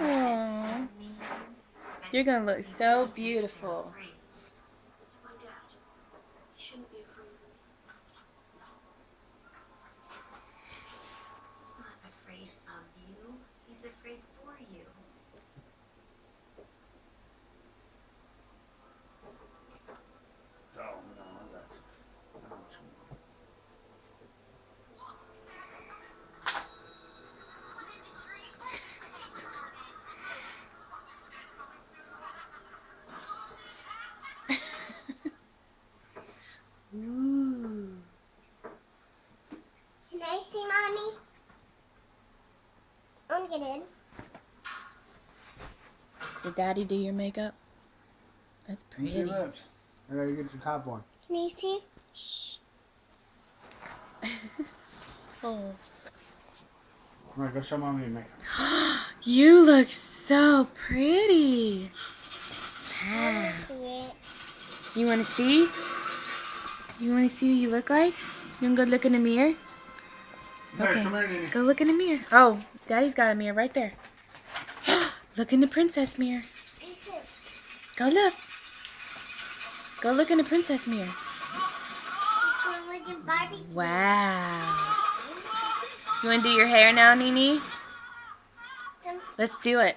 Aww. You're gonna look so beautiful. My dad. He shouldn't be afraid of me. He's not afraid of you. He's afraid for you. Oh, no, I got you. I got you. Ooh. Can I see Mommy? I want to get in. Did Daddy do your makeup? That's Let me see pretty. your lips. I gotta get your top one. Can you see? Shh. Oh. Alright, go show Mommy your makeup. You look so pretty. I want to see it. You want to see? You want to see what you look like? You want to go look in the mirror? Here, Okay. come here, Nene. Go look in the mirror. Oh, Daddy's got a mirror right there. Look in the princess mirror. Me too. Go look. Go look in the princess mirror. Can we look at Barbie's? Wow. You want to do your hair now, Nene? Let's do it.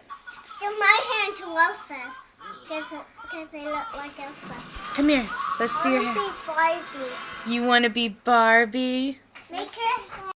Do my hair into Elsa's. Because I look like Elsa. Come here. Let's do your I hair. want to be Barbie. You want to be Barbie? Make her